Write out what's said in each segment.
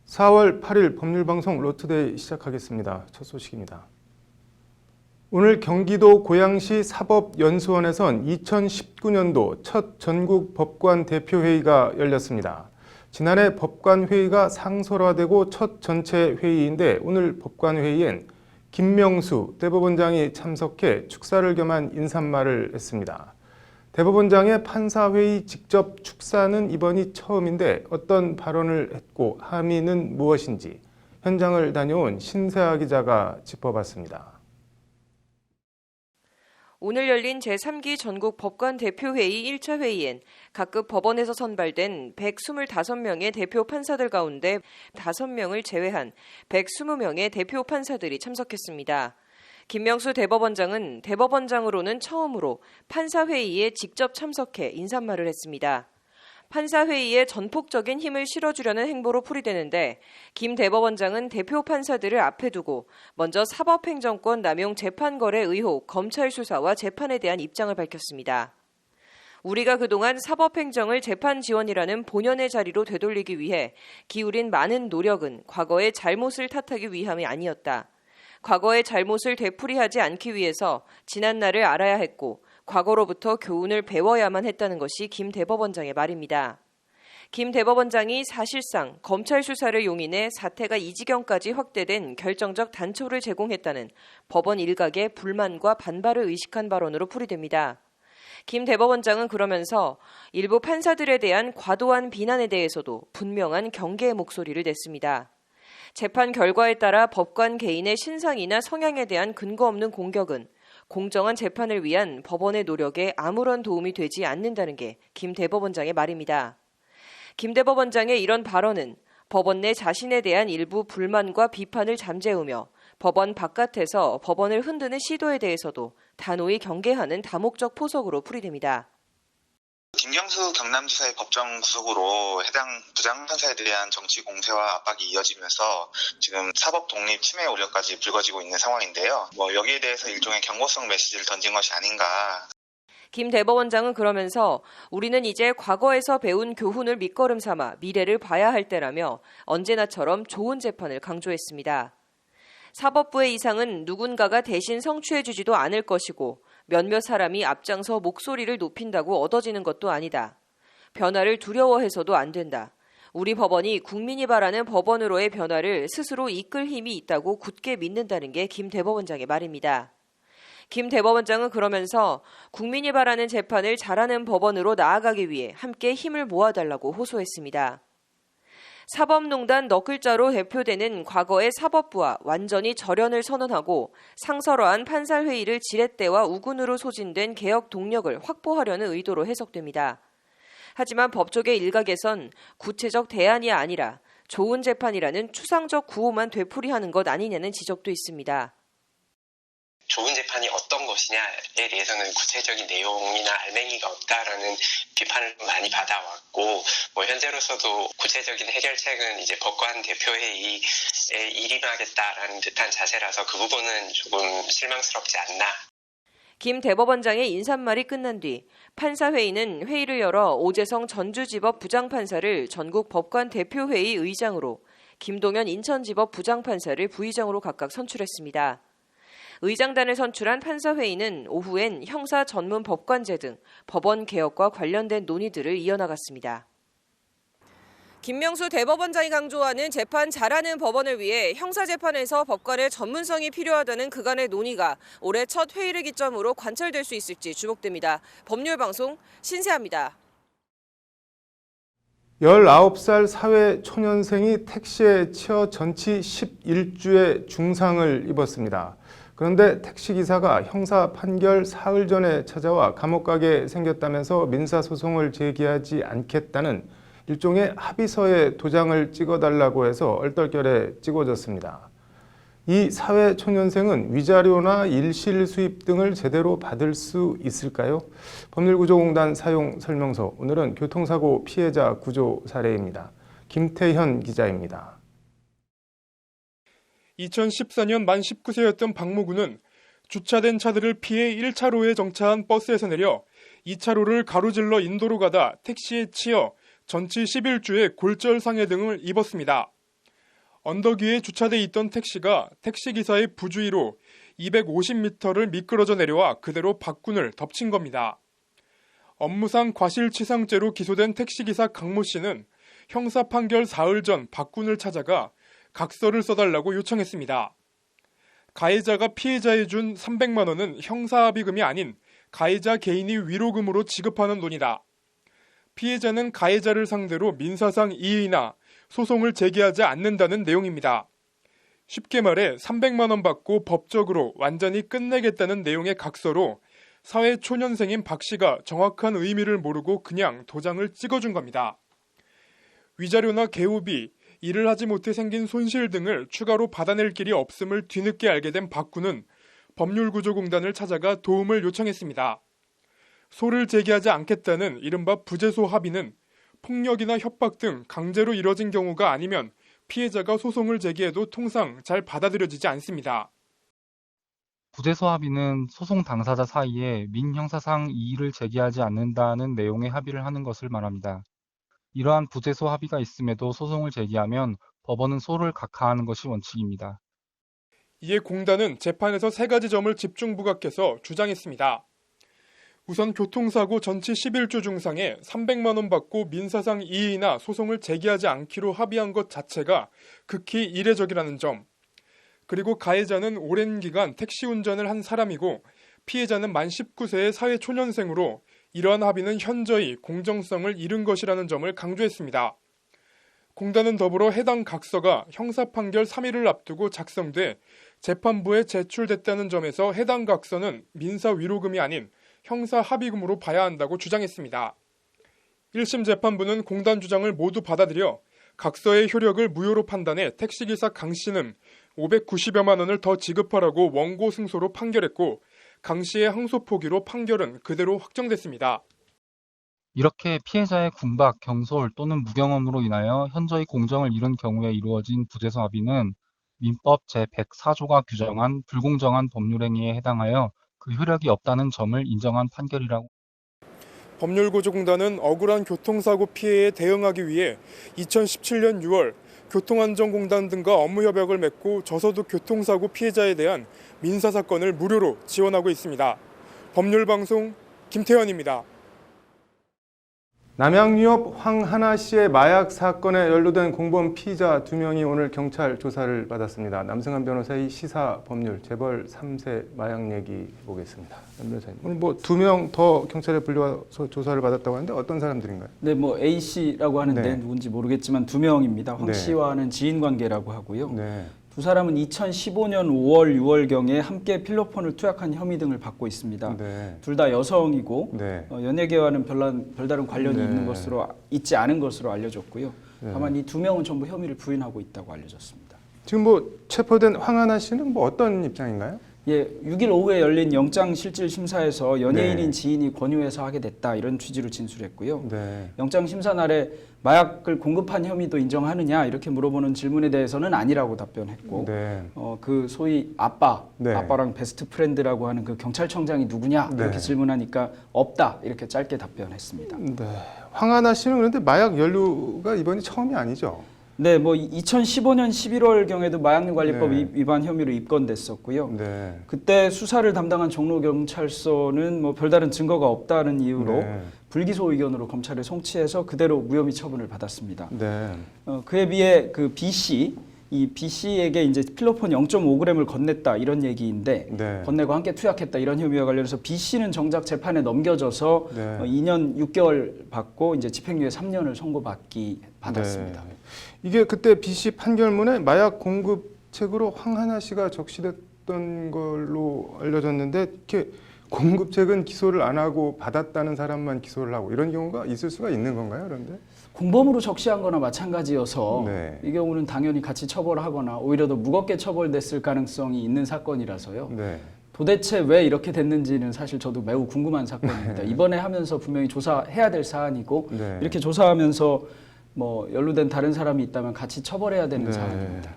4월 8일 법률방송 로투데이 시작하겠습니다. 첫 소식입니다. 오늘 경기도 고양시 사법연수원에선 2019년도 첫 전국 법관 대표회의가 열렸습니다. 지난해 법관회의가 상설화되고 첫 전체 회의인데 오늘 법관회의엔 김명수 대법원장이 참석해 축사를 겸한 인사말을 했습니다. 대법원장의 판사회의 직접 축사는 이번이 처음인데 어떤 발언을 했고 함의는 무엇인지 현장을 다녀온 신세아 기자가 짚어봤습니다. 오늘 열린 제3기 전국 법관 대표회의 1차 회의엔 각급 법원에서 선발된 125명의 대표 판사들 가운데 5명을 제외한 120명의 대표 판사들이 참석했습니다. 김명수 대법원장은 대법원장으로는 처음으로 판사회의에 직접 참석해 인사말을 했습니다. 판사회의에 전폭적인 힘을 실어주려는 행보로 풀이되는데 김 대법원장은 대표 판사들을 앞에 두고 먼저 사법행정권 남용 재판거래 의혹 검찰 수사와 재판에 대한 입장을 밝혔습니다. 우리가 그동안 사법행정을 재판 지원이라는 본연의 자리로 되돌리기 위해 기울인 많은 노력은 과거의 잘못을 탓하기 위함이 아니었다. 과거의 잘못을 되풀이하지 않기 위해서 지난날을 알아야 했고 과거로부터 교훈을 배워야만 했다는 것이 김 대법원장의 말입니다. 김 대법원장이 사실상 검찰 수사를 용인해 사태가 이 지경까지 확대된 결정적 단초를 제공했다는 법원 일각의 불만과 반발을 의식한 발언으로 풀이됩니다. 김 대법원장은 그러면서 일부 판사들에 대한 과도한 비난에 대해서도 분명한 경계의 목소리를 냈습니다. 재판 결과에 따라 법관 개인의 신상이나 성향에 대한 근거 없는 공격은 공정한 재판을 위한 법원의 노력에 아무런 도움이 되지 않는다는 게 김 대법원장의 말입니다. 김 대법원장의 이런 발언은 법원 내 자신에 대한 일부 불만과 비판을 잠재우며 법원 바깥에서 법원을 흔드는 시도에 대해서도 단호히 경계하는 다목적 포석으로 풀이됩니다. 김경수 경남지사의 법정 구속으로 해당 부장판사에 대한 정치 공세와 압박이 이어지면서 지금 사법 독립 침해 우려까지 불거지고 있는 상황인데요. 여기에 대해서 일종의 경고성 메시지를 던진 것이 아닌가. 김 대법원장은 그러면서 우리는 이제 과거에서 배운 교훈을 밑거름 삼아 미래를 봐야 할 때라며 언제나처럼 좋은 재판을 강조했습니다. 사법부의 이상은 누군가가 대신 성취해주지도 않을 것이고 몇몇 사람이 앞장서 목소리를 높인다고 얻어지는 것도 아니다. 변화를 두려워해서도 안 된다. 우리 법원이 국민이 바라는 법원으로의 변화를 스스로 이끌 힘이 있다고 굳게 믿는다는 게 김 대법원장의 말입니다. 김 대법원장은 그러면서 국민이 바라는 재판을 잘하는 법원으로 나아가기 위해 함께 힘을 모아달라고 호소했습니다. 사법농단 너클자로 대표되는 과거의 사법부와 완전히 절연을 선언하고 상설화한 판사회의를 지렛대와 우군으로 소진된 개혁 동력을 확보하려는 의도로 해석됩니다. 하지만 법조계 일각에선 구체적 대안이 아니라 좋은 재판이라는 추상적 구호만 되풀이하는 것 아니냐는 지적도 있습니다. 좋은 재판이 어떤 것이냐에 대해서는 구체적인 내용이나 알맹이가 없다라는 비판을 많이 받아왔고, 현재로서도 구체적인 해결책은 이제 법관 대표회의에 일임하겠다라는 듯한 자세라서 그 부분은 조금 실망스럽지 않나. 김 대법원장의 인사말이 끝난 뒤 판사회의는 회의를 열어 오재성 전주지법 부장판사를 전국 법관 대표회의 의장으로, 김동현 인천지법 부장판사를 부의장으로 각각 선출했습니다. 의장단을 선출한 판사회의는 오후엔 형사 전문 법관제 등 법원 개혁과 관련된 논의들을 이어나갔습니다. 김명수 대법원장이 강조하는 재판 잘하는 법원을 위해 형사재판에서 법관의 전문성이 필요하다는 그간의 논의가 올해 첫 회의를 기점으로 관철될 수 있을지 주목됩니다. 법률방송 신세아입니다. 19살 사회 초년생이 택시에 치여 전치 11주의 중상을 입었습니다. 그런데 택시기사가 형사 판결 사흘 전에 찾아와 감옥 가게 생겼다면서 민사소송을 제기하지 않겠다는 일종의 합의서에 도장을 찍어달라고 해서 얼떨결에 찍어졌습니다. 이 사회 초년생은 위자료나 일실 수입 등을 제대로 받을 수 있을까요? 법률구조공단 사용 설명서, 오늘은 교통사고 피해자 구조 사례입니다. 김태현 기자입니다. 2014년 만 19세였던 박모군은 주차된 차들을 피해 1차로에 정차한 버스에서 내려 2차로를 가로질러 인도로 가다 택시에 치여 전치 11주의 골절상해 등을 입었습니다. 언덕 위에 주차돼 있던 택시가 택시기사의 부주의로 250m를 미끄러져 내려와 그대로 박군을 덮친 겁니다. 업무상 과실치상죄로 기소된 택시기사 강모 씨는 형사 판결 사흘 전 박군을 찾아가 각서를 써달라고 요청했습니다. 가해자가 피해자에 준 300만 원은 형사합의금이 아닌 가해자 개인이 위로금으로 지급하는 돈이다. 피해자는 가해자를 상대로 민사상 이의나 소송을 제기하지 않는다는 내용입니다. 쉽게 말해 300만 원 받고 법적으로 완전히 끝내겠다는 내용의 각서로 사회 초년생인 박 씨가 정확한 의미를 모르고 그냥 도장을 찍어준 겁니다. 위자료나 개호비, 일을 하지 못해 생긴 손실 등을 추가로 받아낼 길이 없음을 뒤늦게 알게 된 박군은 법률구조공단을 찾아가 도움을 요청했습니다. 소를 제기하지 않겠다는 이른바 부재소 합의는 폭력이나 협박 등 강제로 이뤄진 경우가 아니면 피해자가 소송을 제기해도 통상 잘 받아들여지지 않습니다. 부재소 합의는 소송 당사자 사이에 민형사상 이의를 제기하지 않는다는 내용의 합의를 하는 것을 말합니다. 이러한 부재소 합의가 있음에도 소송을 제기하면 법원은 소를 각하하는 것이 원칙입니다. 이에 공단은 재판에서 3가지 점을 집중 부각해서 주장했습니다. 우선 교통사고 전치 11주 중상에 300만 원 받고 민사상 이의나 소송을 제기하지 않기로 합의한 것 자체가 극히 이례적이라는 점, 그리고 가해자는 오랜 기간 택시 운전을 한 사람이고 피해자는 만 19세의 사회 초년생으로 이러한 합의는 현저히 공정성을 잃은 것이라는 점을 강조했습니다. 공단은 더불어 해당 각서가 형사 판결 3일을 앞두고 작성돼 재판부에 제출됐다는 점에서 해당 각서는 민사 위로금이 아닌 형사 합의금으로 봐야 한다고 주장했습니다. 1심 재판부는 공단 주장을 모두 받아들여 각서의 효력을 무효로 판단해 택시기사 강 씨는 590여만 원을 더 지급하라고 원고 승소로 판결했고 강 씨의 항소 포기로 판결은 그대로 확정됐습니다. 이렇게 피해자의 군박, 경솔 또는 무경험으로 인하여 현저히 공정을 잃은 경우에 이루어진 부재소 합의는 민법 제104조가 규정한 불공정한 법률행위에 해당하여 그 효력이 없다는 점을 인정한 판결이라고. 법률구조공단은 억울한 교통사고 피해에 대응하기 위해 2017년 6월 교통안전공단 등과 업무협약을 맺고 저소득 교통사고 피해자에 대한 민사사건을 무료로 지원하고 있습니다. 법률방송 김태현입니다. 남양유업 황하나 씨의 마약 사건에 연루된 공범 피의자 2명이 오늘 경찰 조사를 받았습니다. 남승환 변호사의 시사 법률 재벌 3세 마약 얘기 보겠습니다. 남 변호사님, 오늘 2명 더 경찰에 불려와서 조사를 받았다고 하는데 어떤 사람들인가요? 네, A 씨라고 하는데 네. 누군지 모르겠지만 2명입니다. 황 네. 씨와는 지인 관계라고 하고요. 네. 두 사람은 2015년 5월, 6월경에 함께 필로폰을 투약한 혐의 등을 받고 있습니다. 네. 둘 다 여성이고 네. 연예계와는 별다른 관련이 네. 있지 않은 것으로 알려졌고요. 네. 다만 이 2명은 전부 혐의를 부인하고 있다고 알려졌습니다. 지금 체포된 황하나 씨는 어떤 입장인가요? 예, 6일 오후에 열린 영장실질심사에서 연예인인 네. 지인이 권유해서 하게 됐다 이런 취지로 진술했고요. 네. 영장심사 날에 마약을 공급한 혐의도 인정하느냐 이렇게 물어보는 질문에 대해서는 아니라고 답변했고 네. 그 소위 네. 아빠랑 베스트 프렌드라고 하는 그 경찰청장이 누구냐 이렇게 네. 질문하니까 없다 이렇게 짧게 답변했습니다. 네. 황하나 씨는 그런데 마약 연루가 이번이 처음이 아니죠? 네, 2015년 11월경에도 마약관리법 네. 위반 혐의로 입건됐었고요. 네. 그때 수사를 담당한 종로경찰서는 별다른 증거가 없다는 이유로 네. 불기소 의견으로 검찰에 송치해서 그대로 무혐의 처분을 받았습니다. 네. 그에 비해 그 B 씨, 이 B 씨에게 이제 필로폰 0.5g을 건넸다 이런 얘기인데 네. 건네고 함께 투약했다 이런 혐의와 관련해서 B 씨는 정작 재판에 넘겨져서 네. 2년 6개월 받고 이제 집행유예 3년을 받았습니다. 네. 이게 그때 B 씨 판결문에 마약 공급책으로 황하나 씨가 적시됐던 걸로 알려졌는데 이렇게 공급책은 기소를 안 하고 받았다는 사람만 기소를 하고 이런 경우가 있을 수가 있는 건가요? 그런데 공범으로 적시한 거나 마찬가지여서 네. 이 경우는 당연히 같이 처벌하거나 오히려 더 무겁게 처벌됐을 가능성이 있는 사건이라서요. 네. 도대체 왜 이렇게 됐는지는 사실 저도 매우 궁금한 사건입니다. 이번에 하면서 분명히 조사해야 될 사안이고 네. 이렇게 조사하면서 연루된 다른 사람이 있다면 같이 처벌해야 되는 네. 사안입니다.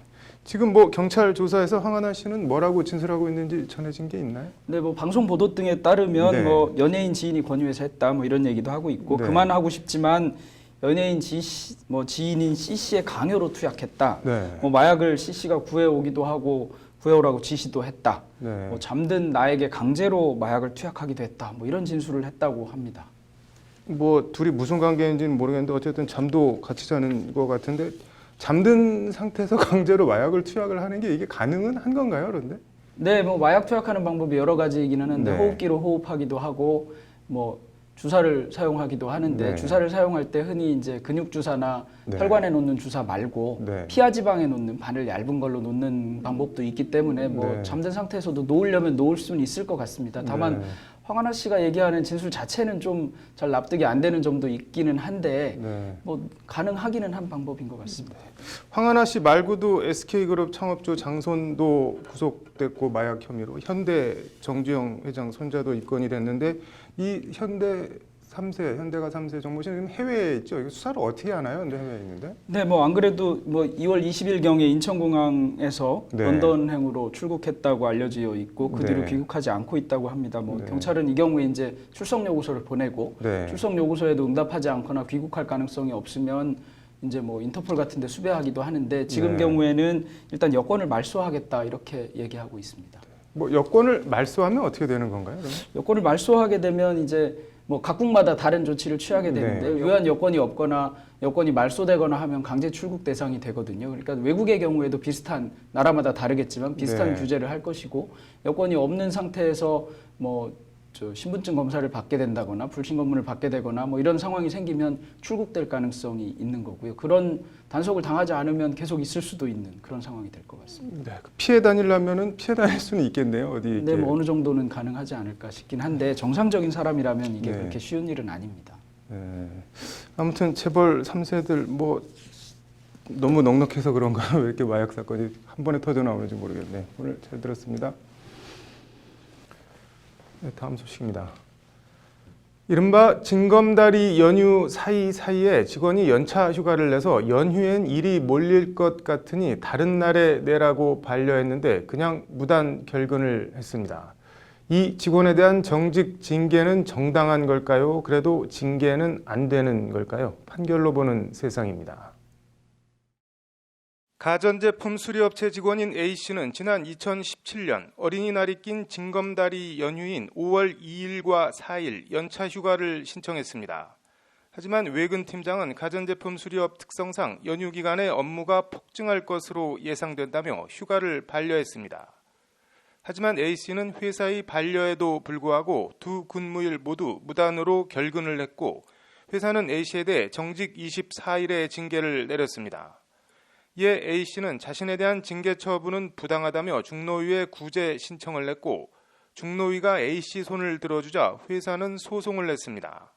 지금 경찰 조사에서 황하나 씨는 뭐라고 진술하고 있는지 전해진 게 있나요? 네, 방송 보도 등에 따르면 네. 연예인 지인이 권유해서 했다 이런 얘기도 하고 있고 네. 그만하고 싶지만 연예인 지인인 C 씨의 강요로 투약했다. 네. 마약을 C 씨가 구해오기도 하고 구해오라고 지시도 했다. 네. 잠든 나에게 강제로 마약을 투약하기도 했다. 이런 진술을 했다고 합니다. 둘이 무슨 관계인지는 모르겠는데 어쨌든 잠도 같이 자는 것 같은데 잠든 상태에서 강제로 마약을 투약을 하는 게 이게 가능은 한 건가요, 그런데? 네, 마약 투약하는 방법이 여러 가지이기는 한데 네. 호흡기로 호흡하기도 하고 주사를 사용하기도 하는데 네. 주사를 사용할 때 흔히 이제 근육 주사나 네. 혈관에 놓는 주사 말고 네. 피하 지방에 놓는 바늘 얇은 걸로 놓는 방법도 있기 때문에 네. 잠든 상태에서도 놓으려면 놓을 수는 있을 것 같습니다. 다만 네. 황하나 씨가 얘기하는 진술 자체는 좀 잘 납득이 안 되는 점도 있기는 한데 네. 가능하기는 한 방법인 것 같습니다. 황하나 씨 말고도 SK그룹 창업주 장손도 구속됐고 마약 혐의로 현대 정주영 회장 손자도 입건이 됐는데 이 현대가 3세 정모씨는 해외에 있죠. 이거 수사를 어떻게 하나요? 근데 해외에 있는데? 네, 안 그래도 2월 20일경에 인천공항에서 네. 런던행으로 출국했다고 알려져 있고 그 뒤로 네. 귀국하지 않고 있다고 합니다. 네. 경찰은 이 경우에 이제 출석 요구서를 보내고 네. 출석 요구서에도 응답하지 않거나 귀국할 가능성이 없으면 이제 인터폴 같은 데 수배하기도 하는데 지금 네. 경우에는 일단 여권을 말소하겠다 이렇게 얘기하고 있습니다. 여권을 말소하면 어떻게 되는 건가요? 그러면? 여권을 말소하게 되면 이제 각국마다 다른 조치를 취하게 되는데 네. 유효한 여건이 없거나 여건이 말소되거나 하면 강제 출국 대상이 되거든요. 그러니까 외국의 경우에도 비슷한 나라마다 다르겠지만 비슷한 네. 규제를 할 것이고 여건이 없는 상태에서 신분증 검사를 받게 된다거나 불신검문을 받게 되거나 이런 상황이 생기면 출국될 가능성이 있는 거고요. 그런 단속을 당하지 않으면 계속 있을 수도 있는 그런 상황이 될 것 같습니다. 네. 피해 다니려면은 피해 다닐 수는 있겠네요. 어디? 네, 어느 정도는 가능하지 않을까 싶긴 한데 정상적인 사람이라면 이게 네. 그렇게 쉬운 일은 아닙니다. 네. 아무튼 재벌 3세들 너무 넉넉해서 그런가 왜 이렇게 마약 사건이 한 번에 터져 나오는지 모르겠네. 오늘 잘 들었습니다. 네, 다음 소식입니다. 이른바 징검다리 연휴 사이사이에 직원이 연차 휴가를 내서 연휴엔 일이 몰릴 것 같으니 다른 날에 내라고 반려했는데 그냥 무단 결근을 했습니다. 이 직원에 대한 정직 징계는 정당한 걸까요? 그래도 징계는 안 되는 걸까요? 판결로 보는 세상입니다. 가전제품 수리업체 직원인 A씨는 지난 2017년 어린이날이 낀 징검다리 연휴인 5월 2일과 4일 연차 휴가를 신청했습니다. 하지만 외근 팀장은 가전제품 수리업 특성상 연휴 기간에 업무가 폭증할 것으로 예상된다며 휴가를 반려했습니다. 하지만 A씨는 회사의 반려에도 불구하고 두 근무일 모두 무단으로 결근을 했고 회사는 A씨에 대해 정직 24일의 징계를 내렸습니다. 이에 A씨는 자신에 대한 징계 처분은 부당하다며 중노위에 구제 신청을 냈고 중노위가 A씨 손을 들어주자 회사는 소송을 냈습니다.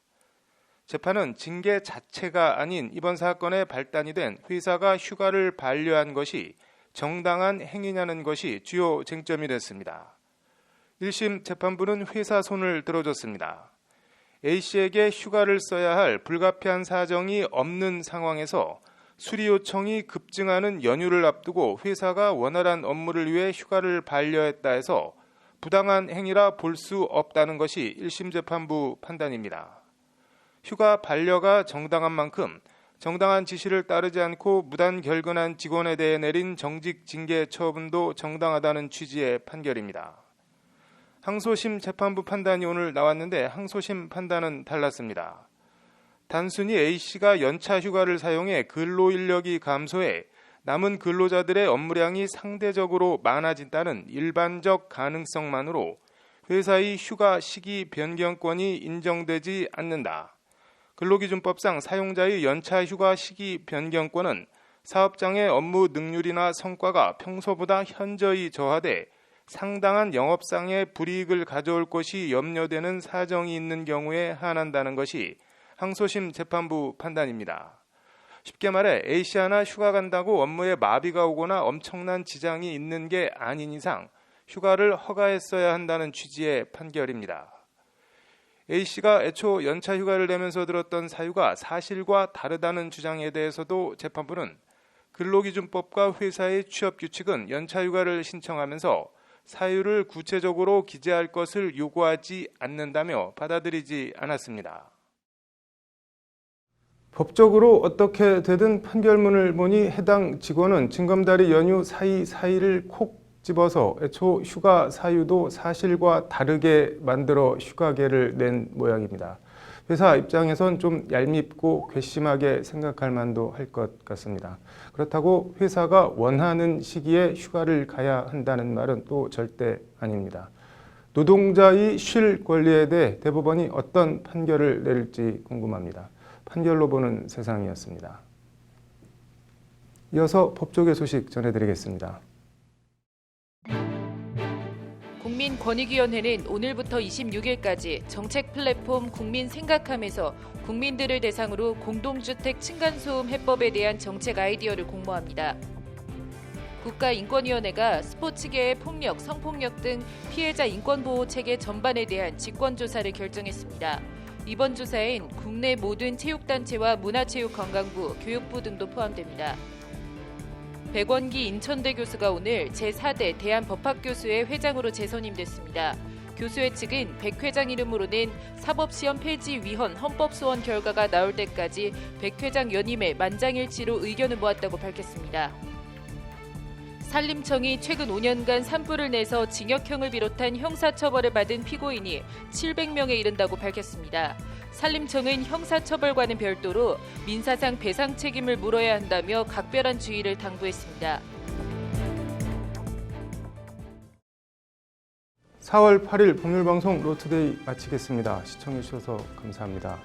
재판은 징계 자체가 아닌 이번 사건의 발단이 된 회사가 휴가를 반려한 것이 정당한 행위냐는 것이 주요 쟁점이 됐습니다. 1심 재판부는 회사 손을 들어줬습니다. A씨에게 휴가를 써야 할 불가피한 사정이 없는 상황에서 수리 요청이 급증하는 연휴를 앞두고 회사가 원활한 업무를 위해 휴가를 반려했다 해서 부당한 행위라 볼 수 없다는 것이 1심 재판부 판단입니다. 휴가 반려가 정당한 만큼 정당한 지시를 따르지 않고 무단 결근한 직원에 대해 내린 정직 징계 처분도 정당하다는 취지의 판결입니다. 항소심 재판부 판단이 오늘 나왔는데 항소심 판단은 달랐습니다. 단순히 A씨가 연차 휴가를 사용해 근로인력이 감소해 남은 근로자들의 업무량이 상대적으로 많아진다는 일반적 가능성만으로 회사의 휴가 시기 변경권이 인정되지 않는다. 근로기준법상 사용자의 연차 휴가 시기 변경권은 사업장의 업무 능률이나 성과가 평소보다 현저히 저하돼 상당한 영업상의 불이익을 가져올 것이 염려되는 사정이 있는 경우에 한한다는 것이 항소심 재판부 판단입니다. 쉽게 말해 A씨 하나 휴가 간다고 업무에 마비가 오거나 엄청난 지장이 있는 게 아닌 이상 휴가를 허가했어야 한다는 취지의 판결입니다. A씨가 애초 연차 휴가를 내면서 들었던 사유가 사실과 다르다는 주장에 대해서도 재판부는 근로기준법과 회사의 취업규칙은 연차 휴가를 신청하면서 사유를 구체적으로 기재할 것을 요구하지 않는다며 받아들이지 않았습니다. 법적으로 어떻게 되든 판결문을 보니 해당 직원은 징검다리 연휴 사이사이를 콕 집어서 애초 휴가 사유도 사실과 다르게 만들어 휴가계를 낸 모양입니다. 회사 입장에선 좀 얄밉고 괘씸하게 생각할 만도 할 것 같습니다. 그렇다고 회사가 원하는 시기에 휴가를 가야 한다는 말은 또 절대 아닙니다. 노동자의 쉴 권리에 대해 대법원이 어떤 판결을 내릴지 궁금합니다. 판결로 보는 세상이었습니다. 이어서 법조계 소식 전해드리겠습니다. 국민권익위원회는 오늘부터 26일까지 정책 플랫폼 국민 생각함에서 국민들을 대상으로 공동주택 층간소음 해법에 대한 정책 아이디어를 공모합니다. 국가인권위원회가 스포츠계의 폭력, 성폭력 등 피해자 인권보호 체계 전반에 대한 직권조사를 결정했습니다. 이번 조사엔 국내 모든 체육단체와 문화체육관광부, 교육부 등도 포함됩니다. 백원기 인천대 교수가 오늘 제4대 대한법학교수회 회장으로 재선임됐습니다. 교수회 측은 백 회장 이름으로 낸 사법시험 폐지 위헌 헌법소원 결과가 나올 때까지 백 회장 연임에 만장일치로 의견을 모았다고 밝혔습니다. 산림청이 최근 5년간 산불을 내서 징역형을 비롯한 형사처벌을 받은 피고인이 700명에 이른다고 밝혔습니다. 산림청은 형사처벌과는 별도로 민사상 배상 책임을 물어야 한다며 각별한 주의를 당부했습니다. 4월 8일 법률방송 로투데이 마치겠습니다. 시청해주셔서 감사합니다.